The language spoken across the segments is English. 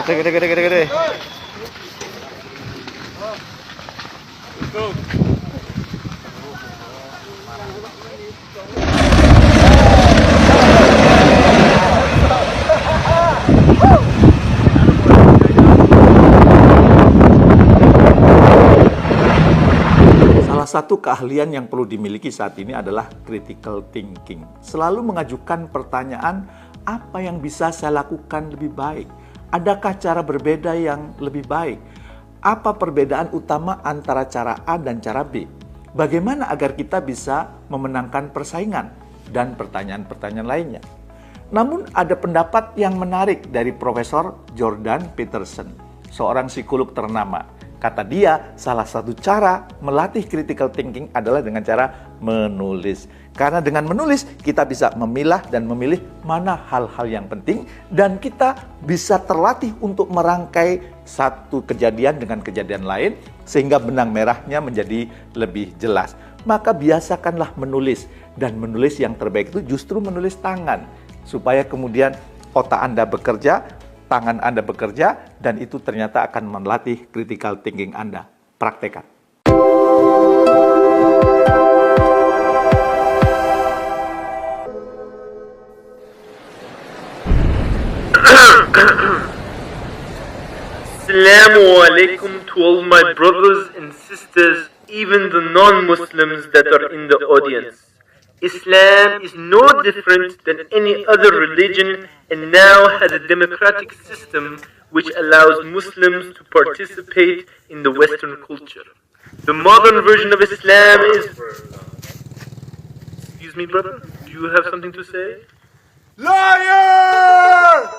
Gede. Salah satu keahlian yang perlu dimiliki saat ini adalah critical thinking. Selalu mengajukan pertanyaan, apa yang bisa saya lakukan lebih baik? Adakah cara berbeda yang lebih baik? Apa perbedaan utama antara cara A dan cara B? Bagaimana agar kita bisa memenangkan persaingan? Dan pertanyaan-pertanyaan lainnya. Namun ada pendapat yang menarik dari Profesor Jordan Peterson, seorang psikolog ternama. Kata dia, salah satu cara melatih critical thinking adalah dengan cara menulis. Karena dengan menulis, kita bisa memilah dan memilih mana hal-hal yang penting, dan kita bisa terlatih untuk merangkai satu kejadian dengan kejadian lain, sehingga benang merahnya menjadi lebih jelas. Maka biasakanlah menulis, dan menulis yang terbaik itu justru menulis tangan, supaya kemudian otak Anda bekerja, tangan Anda bekerja, dan itu ternyata akan melatih critical thinking Anda. Praktekkan. Assalamu alaikum to all my brothers and sisters, even the non-Muslims that are in the audience. Islam is no different than any other religion and now has a democratic system which allows Muslims to participate in the Western culture. The modern version of Islam is... Excuse me, brother? Do you have something to say? Liar!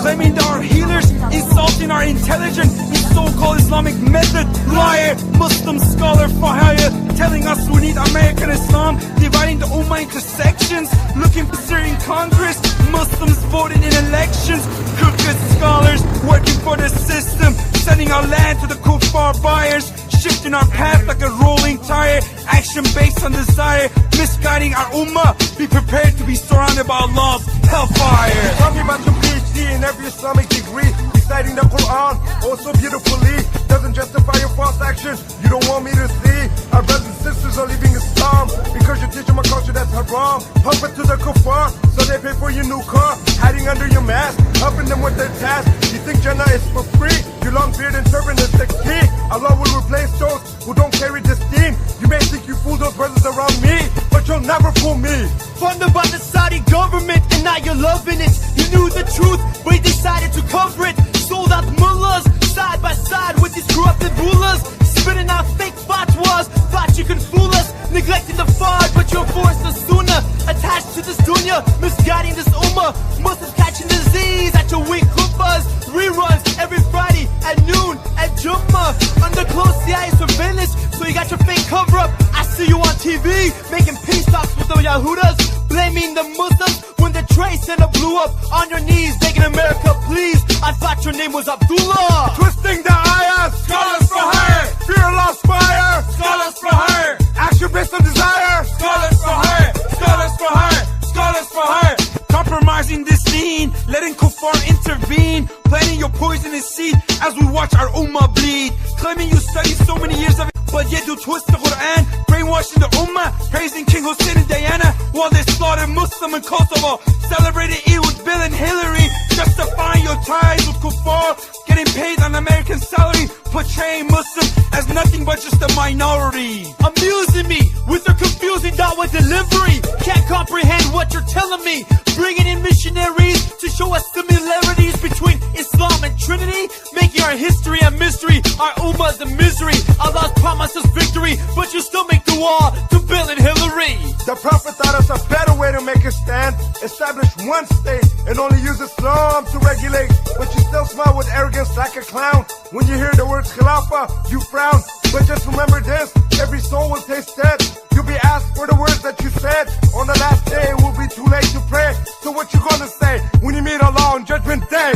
Claiming they are healers, insulting our intelligence in so-called Islamic method. Liar, Muslim scholar for hire, telling us we need American Islam, dividing the Ummah into sections, looking for Syrian Congress, Muslims voting in elections, crooked scholars working for the system, sending our land to the kuffar buyers, shifting our path like a rolling tire, action based on desire, misguiding our Ummah. Be prepared to be surrounded by Allah's hellfire. Talking about your PhD in every Islamic degree, reciting the Quran also beautifully, doesn't justify your false actions. You don't want me to see our brothers and sisters are leaving Islam because you're teaching my culture that's haram. Pump it to the kuffar so they pay for your new car, hiding under your mask, helping them with their task. You think Jannah is for free? Your long beard and turban is the key. Allah will replace those who don't carry this deen. You may think you fool those brothers around me, but you'll never fool me. Funded by the Saudi government, and now you're loving it. You knew the truth, but you decided to cover it. Sold out mullahs, side by side with these corrupted rulers, spitting out fake fatwas. Thought you could fool us, neglecting the fard, but you're forced to sunnah, attached to this dunya, misguiding this ummah. Muslims catching disease at your weak kuffas. Reruns every Friday at noon at Jummah, under close CIA surveillance, so you got your fake cover up. I see you on TV making peace talks with the Yahudas, blaming the Muslims when the Trade Center blew up. On your knees begging America, please. I thought your name was Abdullah. Twisting the ayahs, scholars for hire. Fear lost fire, scholars for hire. Action based on desire, scholars for hire. Scholars for hire, scholars for hire. Compromising this deen, letting kuffar intervene, planting your poisonous seed as we watch our ummah bleed. Claiming you studied so many years of it, but yet you twist the Quran, brainwashing the ummah, praising King Hussein and Diana, while they slaughtered Muslim in Kosovo, celebrating Eid with Bill and Hillary, justifying your ties with kuffar, getting paid on American salary, portraying Muslim as nothing but just a minority. Amusing me with your confusing da'wah delivery. Can't comprehend what you're telling me. Bringing in missionaries to show us similarities between Islam and Trinity, making our history a mystery, our ummah's a misery. Allah's promised us victory, but you still make dua to Bill and Hillary. The Prophet taught us a better way to make a stand. Establish one state and only use Islam to regulate. But you still smile with arrogance like a clown. When you hear the words Khilafah, you frown. But just remember this, every soul will taste death. You'll be Nobody asked for the words that you said. On the last day, it will be too late to pray. So what you gonna say when you meet Allah on Judgment Day?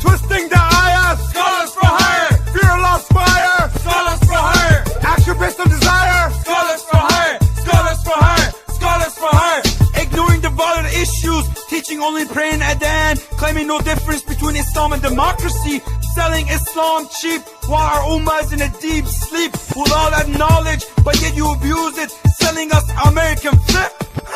Twisting the ayah, scholars for hire. Fear lost fire, scholars for hire. Action based on desire, Scholars for hire, scholars for hire, scholars for hire. Ignoring the valid issues, teaching only praying adhan, claiming no difference between Islam and democracy, selling Islam cheap while our ummah is in a deep sleep with all that knowledge, but yet you abuse it, selling us American flip.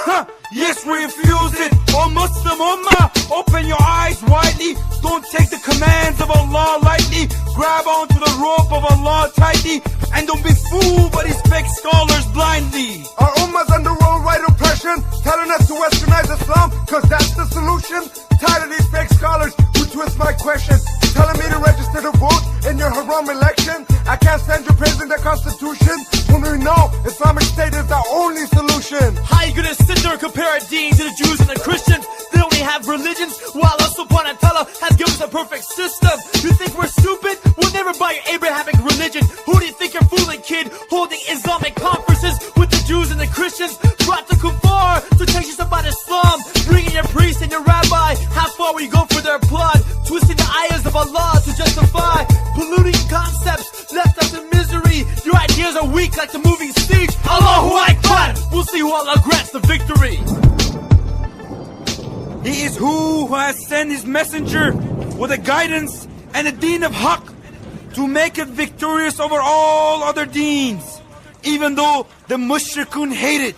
Huh, yes, we refuse it. Oh Muslim ummah, open your eyes widely. Don't take the commands of Allah lightly. Grab onto the rope of Allah tightly, and don't be fooled by these fake scholars blindly. Our ummah's under worldwide oppression, telling us to westernize Islam, cause that's the solution. Tired of these fake scholars who twist my question, telling me to register to vote in your haram election. I can't stand you praising the Constitution when we know Islamic State is the only solution. How you gonna sit there and compare our deen to the Jews and the Christians? They only have religions, while Allah subhanahu wa ta'ala has given us a perfect system. You think we're stupid? We'll never buy your Abrahamic religion. Who do you think you're fooling, kid? Holding Islamic conferences with the Jews and the Christians? Brought to kuffar to teach us about Islam. Bringing your priest and your rabbi. How far will you go for their plot? Twisting the ayahs of Allah to justify polluting concepts, left us in misery. Your ideas are weak like the moving Siege. Allahu Akbar! We'll see who Allah grants the victory. He is who has sent his messenger with the guidance and the deen of Haqq to make it victorious over all other deens, even though the mushrikun hate it.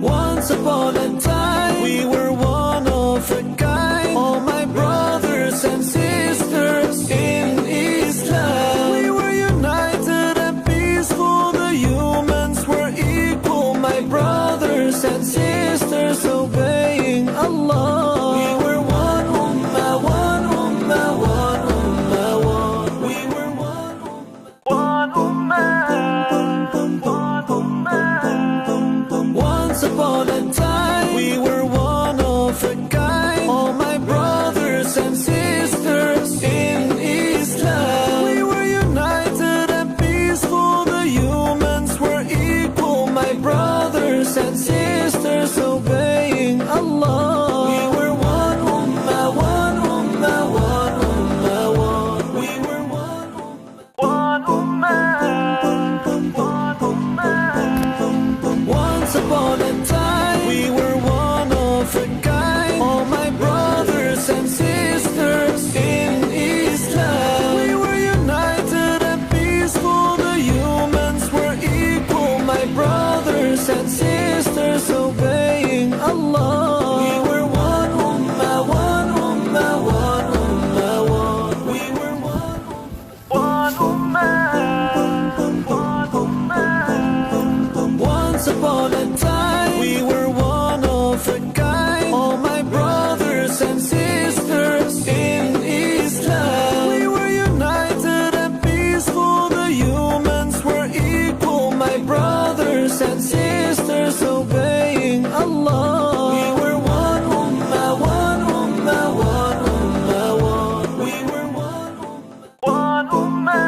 Once upon a time, we were one of a kind. All my brothers and sisters in Islam. We were united and peaceful. The humans were equal. My brothers and sisters obeying Allah. We were one ummah, one ummah, one ummah, one. We were one ummah, one ummah. Once upon a time, we were one of a kind. All my brothers and sisters in Islam. We were united and peaceful. The humans were equal. My brothers and sisters obeying Allah. We were one ummah, one ummah, one ummah, one. We were one ummah. Once upon a time, we were one of a kind. All my brothers and sisters in Islam. We were united and peaceful. The humans were equal. My brothers and sisters obeying Allah. We were one ummah, one ummah, one ummah, one. We were one ummah. Once upon a time, we were one of a kind. All my brothers and sisters in Islam. We were united and peaceful. The humans were equal. My brothers and sisters obeying Allah. We were one ummah, one ummah, one ummah, one. We were one ummah.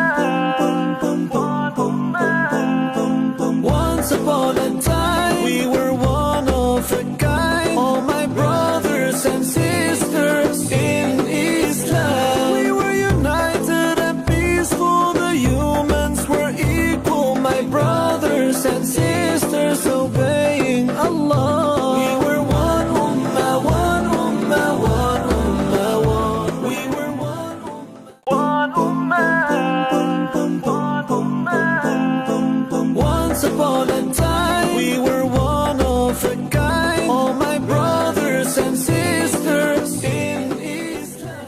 Once upon a time, we were one of a kind. All my brothers and sisters in Islam. We were united and peaceful. The humans were equal. My brothers and sisters obeying Allah. We were one ummah, one ummah, one ummah, one. We were one ummah. Once upon a time, we were one of a kind. All my brothers and sisters in Islam.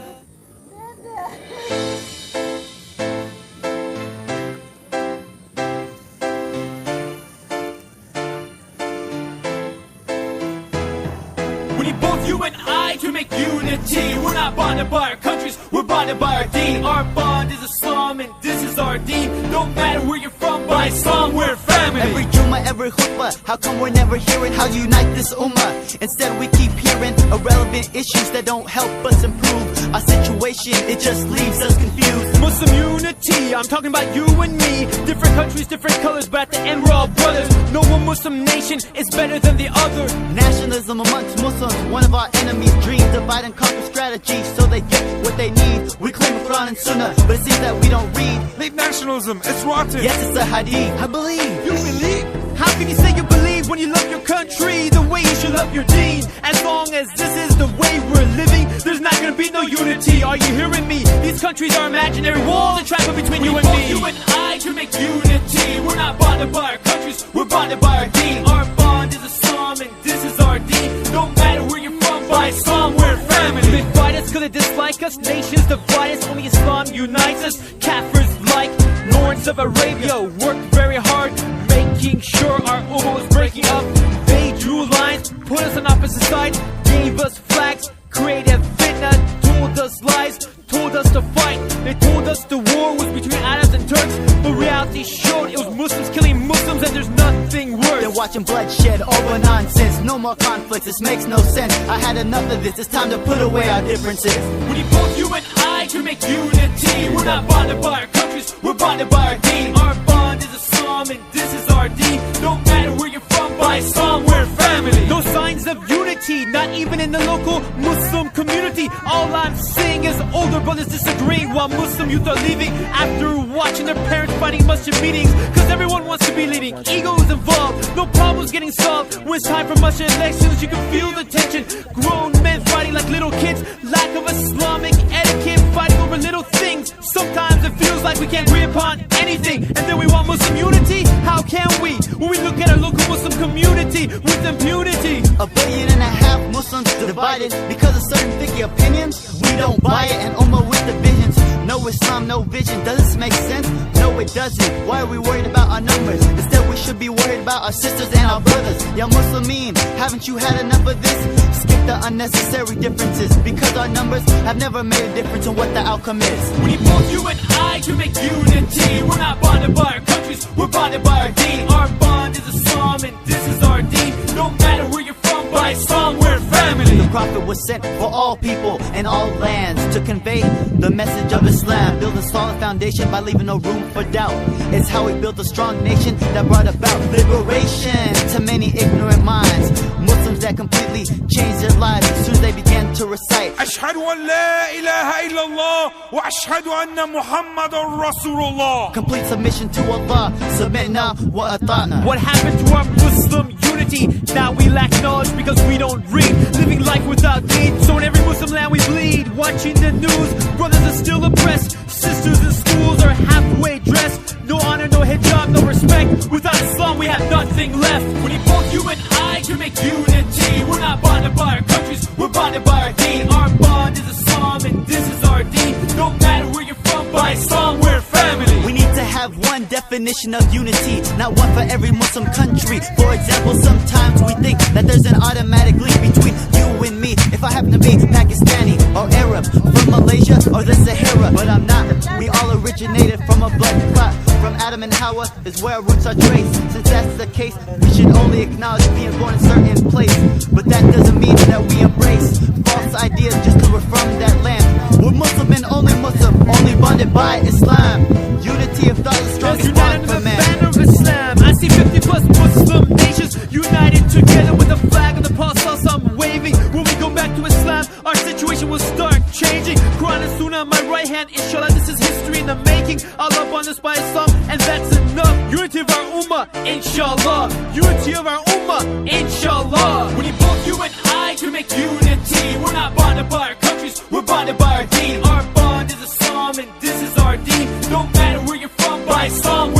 We need both you and I to make unity. We're not bonded by our countries, we're bonded by our deen. Our bond is Islam and this is our deen. No matter where you're from, by Islam we're family. Every Juma, every every khutbah. How come we're never hearing how to unite this ummah? Instead we keep hearing irrelevant issues that don't help us improve our situation. It just leaves us confused. Muslim unity, I'm talking about you and me. Different countries, different colors, but at the end we're all brothers. No one Muslim nation is better than the other. Nationalism amongst Muslims, one of our enemies' dreams. Divide and conquer strategy so they get what they need. We claim Quran and Sunnah, but it seems that we don't read. Leave nationalism, it's rotten. Yes, it's a hadith. I believe. You believe? How can you say you believe when you love your country the way you should love your deen? As long as this is the way we're living, there's not gonna be no unity. Are you hearing me? These countries are imaginary walls that travel between you and me. You and I can make unity. We're not bonded by our countries, we're bonded by our deen. Our bond is Islam and this is our deen. No matter where you're from, by Islam we're family. They fight us cause they dislike us, nations divide us, only Islam unites us. Kafirs like Lawrence of Arabia worked very hard, making sure our ummah was breaking up. They drew lines, put us on opposite sides, gave us flags, created fitna, told us lies, told us to fight. They told us the war was between Arabs and Turks, but reality showed it was Muslims killing Muslims and there's nothing worse. They're watching bloodshed over nonsense. No more conflicts, this makes no sense. I had enough of this, it's time to put away our differences. When you both you and I can make unity. We're not bonded by our countries, we're bonded by our deen. Our bond is Islam and this is our deen. No matter where you're from, by Islam we're family. No signs of unity, not even in the local Muslim community. All I'm seeing is older brothers disagreeing while Muslim youth are leaving after watching their parents fighting masjid meetings. Cause everyone wants to be leading, ego is involved, no problems getting solved. When it's time for masjid elections, you can feel the tension. Grown men fighting like little kids, lack of Islamic etiquette, fighting over little things. Sometimes it feels like we can't agree upon anything, and then we want Muslim unity? How can we, when we look at our local Muslim community with impunity? 1.5 billion Muslims divided because of certain fiqh opinions. We don't buy it, and ummah with divisions. No Islam, no vision. Does this make sense? No, it doesn't. Why are we worried about our numbers? Instead, we should be worried about our sisters and our brothers. Ya Muslimin, haven't you had enough of this? Skip the unnecessary differences, because our numbers have never made a difference in what the outcome is. We both, you and I, can make unity. We're not bonded by our countries, we're bonded by our deen. Our bond is Islam and this is our deen. No matter where you're from, by Islam we're family. The Prophet was sent for all people and all lands to convey the message of Islam. Build a solid foundation by leaving no room for doubt. It's how we built a strong nation that brought about liberation to many ignorant minds. Muslims that completely changed their lives as soon as they began to recite أشهد أن لا إله إلا الله وأشهد أن محمد رسول الله. Complete submission to Allah. Submitna wa ata'na. What happened to our Muslim unity? Now we lack knowledge because we don't read. Living life without need, so in every Muslim land we bleed. Watching the news, brothers are still oppressed. Sisters in schools are halfway dressed. No honor, no hijab, no respect. Without Islam we have nothing left. When both you and I can make unity. We're not bonded by our countries, we're bonded by our deen. Our bond is Islam and this is our deen. No matter where you're from, by Islam we're family. We need to have one definition of unity, not one for every Muslim country. For example, sometimes we think that there's an automatic link between you and me. If I happen to be Pakistani or Arab, from Malaysia or the Sahara, but I'm not. We all originated from a blood clot. From Adam and Hawa is where our roots are traced. Since that's the case, we should only acknowledge being born in a certain place. But that doesn't mean that we embrace false ideas just because we're from that land. We're Muslim and only Muslim, only bonded by Islam. Unity of thought is the strongest bond for man. Banner of Islam. I see 50 plus Muslim nations united together with the flag of the Prophet I'm waving. When we go back to Islam, our situation will start changing. Quran and Sunnah on my right hand, inshallah this is history in the making. Allah bond us by Islam and that's enough. Unity of our ummah, inshallah. Unity of our ummah, inshallah. When both you and I can make unity. We're not bonded by our countries, we're bonded by our deen. Our bond is Islam and this is our deen. No matter where you're from, by Islam